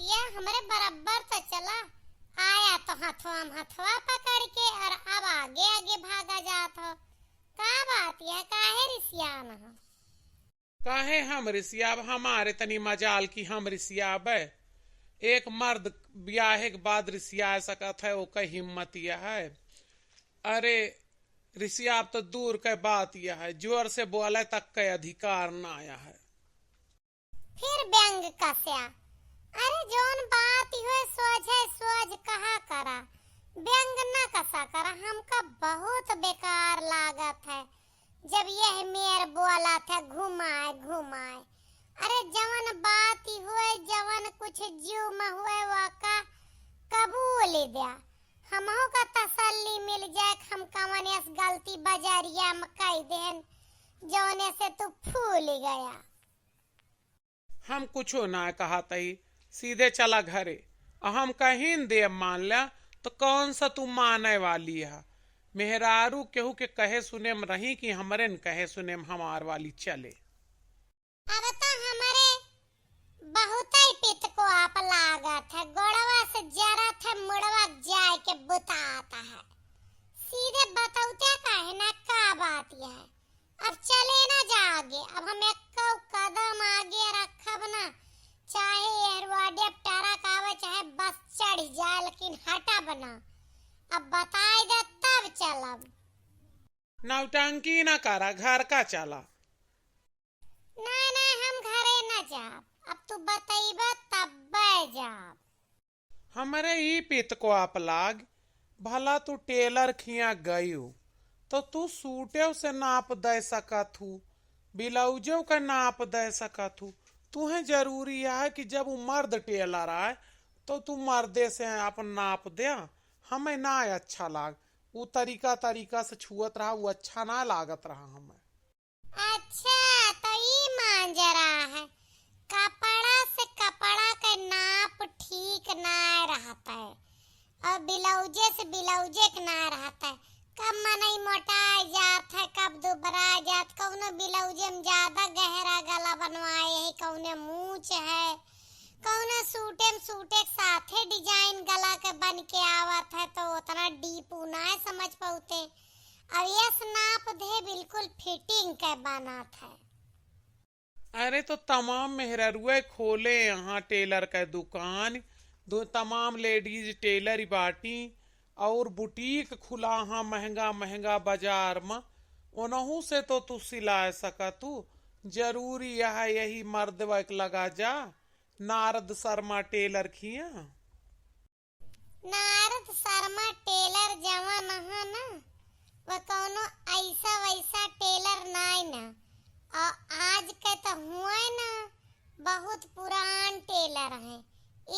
बातिया हमरे बराबर तो चला आया तो हथवा पकड़ के और अब आगे आगे भागा जात हो। का बातिया काहे रिसियान हो? काहे हम रिसियाब? हमारे तनी मजाल की हम रिसियाब है। एक मर्द ब्याहे के बाद रिसिया सकत है, ओकर हिम्मत यह है। अरे रिसियाब तो दूर के बात यह है, जोर से बोले तक के अधिकार ना आया है। फिर व्यंग कसया, अरे जोन बात हुए सोझ कहा करा, व्यंग न कसा करा। हमका बहुत बेकार लागत है जब यह मेर बोला था घुमाए। अरे जवन बात हुए, जवन कुछ जीव में हुए वाका कबूल दिया, हमहू का तसल्ली मिल जाए। हम कवन इस गलती बजारिया में कह देन जौने से तू फूल गया। हम कुछो ना कहा तही, सीधे चला घरे। हम कहीं दे मान लिया तो कौन सा तू माने वाली है? मेहरारू केहू के कहे सुने में रही कि हमरे न कहे सुने में हमार वाली चले। अब तो हमारे बहुत ही पित को आप लागत है, गोड़वा से जरा थे मुड़वा जाए के बुताता है। सीधे बताऊते काहे ना का बात यह है। अब चले ना जागे, अब हम एक कदम आगे रखब ना, चाहे एयरवाडे टरक आवे चाहे बस चढ़ जाए, लेकिन हटा बना। अब बताई दे तब चलब। नौटंकी ना करा, घर का चला। ना हम घरे न जाब, अब तू बताइबा तब जाब। हमरे ई पित को आप लाग, भला तू टेलर खिया गई तो तू सूटे से नाप दे सकत हूँ, ब्लाउजों का नाप दे सकत हूँ। तुम्हें जरूरी है कि जब वो मर्द टेलर आए तो तू मर्दे से अपन नाप दे। हमें ना अच्छा लाग, वो तरीका से छुअत रहा, वो अच्छा ना लागत रहा हमें। अच्छा तो ई मांजरा है, कपड़ा से कपड़ा के नाप ठीक ना रहता है और ब्लाउजे से ब्लाउजे के ना रहता है। कब मनई मोटा जात है, कब दुबरा जात, कौनो ब्लाउजे में ज्यादा गहरा गला बनवाए है, कौने मूंछ है, कौने सूटे के साथे डिजाइन गला के बन के आवत है, तो उतना डीप ना समझ पाते। और ये नाप दे बिल्कुल फिटिंग के बनत है। अरे तो तमाम मेहरुए खोले यहाँ टेलर का दुकान, तमाम लेडीज टेलर बाटी और बुटीक खुला हाँ महंगा बाजार में, उनहू से तो तू सिला सका। तू जरूरी है यही मर्द वक लगा जा। नारद शर्मा टेलर खिया। नारद शर्मा टेलर जवन है ना, वो कौनो ऐसा वैसा टेलर नाई ना, और आज के तो हुए ना बहुत पुरान टेलर है,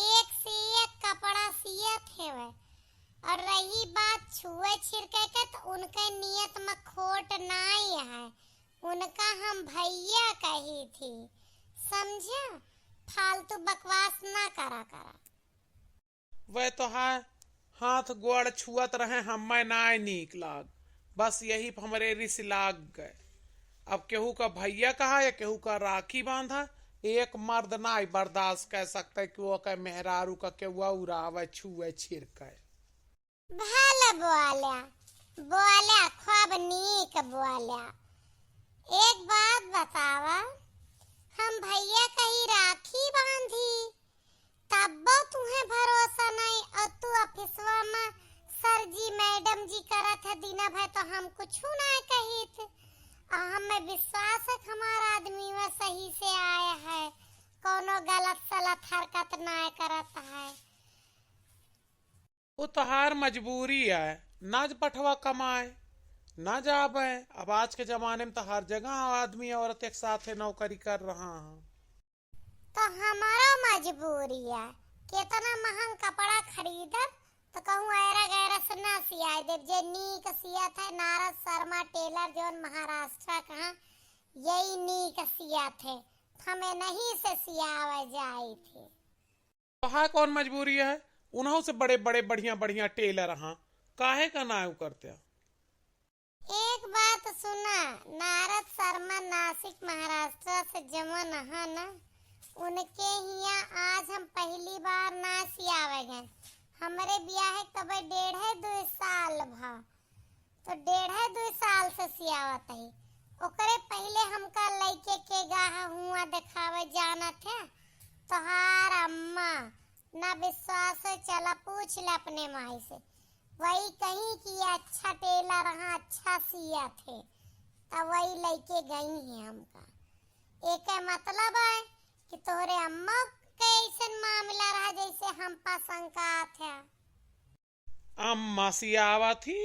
एक से एक कपड़ा सियत है वे। और रही बात छुए छिड़के के, तो उनके नियत में खोट नहीं है, उनका हम भैया कही थी, समझा? फालतू बकवास ना करा। वह तो है, हाथ गोड़ छुअत रहे, हमें ना नीक लाग, बस यही हमरे रिस लाग गए। अब केहू का भैया कहा या केहू का राखी बांधा, एक मर्द ना बर्दाश्त कर सकते कि वो कह मेहरारू का केहुआ उड़ावे छुए छिड़के। भले बोल्या खूब नीक बोल्या। एक बात बतावा, हम भैया कहीं राखी बांधी तब तुम्हें भरोसा नहीं, और तू ऑफिसवा में सर जी मैडम जी करत है दिन भर, तो हम कुछ ना कही थे। हमें विश्वास है हमारा आदमी में सही से आया है, कोनो गलत सलत हरकत ना करत है। वो तोहार मजबूरी है, ना पठवा कमाए ना जाबे। अब आज के जमाने में तो हर जगह आदमी औरत एक साथ नौकरी कर रहा है। तो हमारा मजबूरी है, कितना महंग कपड़ा खरीदब तो कहूँ ऐरा गैरा से ना सियाई दे। जे नीक सियत है नारद शर्मा टेलर जो महाराष्ट्र का, यही नीक सियत है, हमें नहीं से सियावे जाई थी। तो कौन मजबूरी है? उन्हों से बड़े बढ़िया टेलर हाँ, काहे का ना करते। एक बात सुना, नारद शर्मा नासिक महाराष्ट्र से जमन है ना, उनके हिया आज हम पहली बार ना सियावे गए। हमरे ब्याह कब 1.5-2 साल भा, तो 1.5-2 साल से सियावत है। ओकरे पहले हमका लइके के गाह हुआ दिखावे जाना थे। तोहार अम्मा ना विश्वास है, चला पूछ ले अपने माई से। वही कहीं कि अच्छा टेलर रहा, अच्छा सिया थे, तब वही लइके गई है हमका। एक मतलब है कि तोहरे अम्मा के ऐसा मामला रहा जैसे हम पसंद का थे। अम्मा सियावा थी,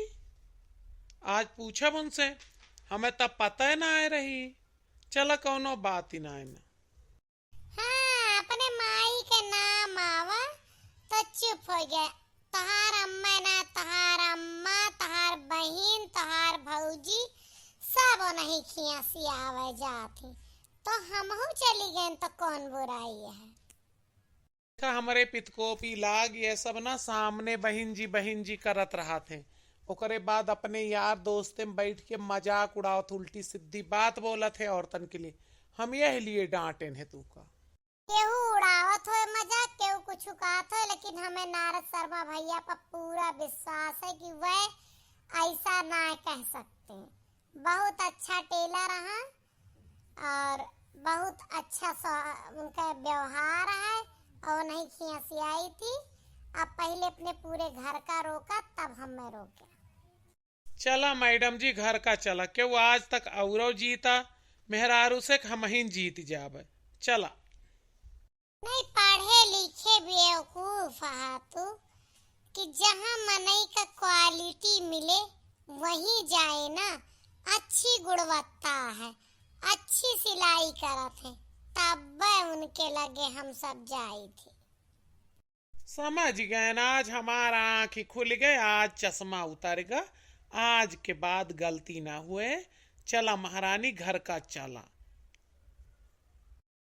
आज पूछब उनसे, हमें तब पता ही ना आए रही। चला कौनो बात ही ना है ना। हाँ, अपने माई के नाम आवा तो चुप हो गया। तहार अम्मा ना, तहार अम्मा, तहार बहन, तहार भौजी सब नहीं खिया सियावे जाती, तो हमहू चली गए तो कौन बुराई है। हमारे पितकोपी लाग ये सब ना सामने बहन जी करत रहा थे। ओकरे बाद अपने यार दोस्त में बैठ के मजाक उड़ावत, उल्टी सीधी बात बोलत है औरतन के लिए। हम यही लिए डांटे है तू का। केहू उड़ावत हो मजाक, केहू कुछ कहत हो, लेकिन हमें नारद शर्मा भैया पर पूरा विश्वास है कि वह ऐसा ना कह सकते। बहुत अच्छा टेलर रहा और बहुत अच्छा उनका व्यवहार है, और नहीं खियासी आई थी। अब पहले अपने पूरे घर का रोका, तब हमें रोके। चला मैडम जी घर का चला, क्यों आज तक औरव जीता, मेहरारू से हम ही जीत जावे। चला। नहीं पढ़े लिखे बेवकूफ तू, कि जहाँ मनई का क्वालिटी मिले वहीं जाए ना। अच्छी गुणवत्ता है, अच्छी सिलाई करत है, तब उनके लगे हम सब जाई थी। समझ गए ना, आज हमारा आँख खुल गए, आज चश्मा उतरेगा। आज के बाद गलती ना हुए। चला महारानी घर का चला।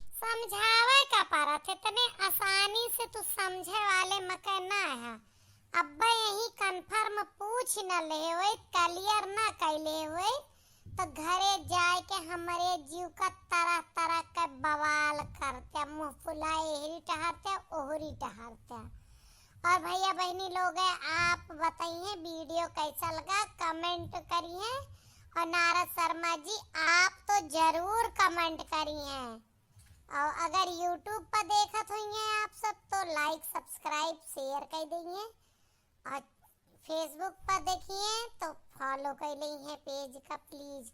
समझावे का पारा थे, तने आसानी से तू समझे वाले मके ना है। अब्बा यही कन्फर्म पूछ न ले हुए, क्लियर ना कैले हुए, तो घरे जाए के हमारे जीव का तरह तरह के बवाल करते, मुंह फुलाए एहरी टहरते ओहरी टहरते। और भैया बहनी लोग हैं, आप बताइए वीडियो कैसा लगा, कमेंट करिए। और नारद शर्मा जी आप तो जरूर कमेंट करिए। और अगर YouTube पर देखत होइए आप सब, तो लाइक सब्सक्राइब शेयर कर दीजिए। और फेसबुक पर देखिए तो फॉलो कर लीजिए पेज का प्लीज।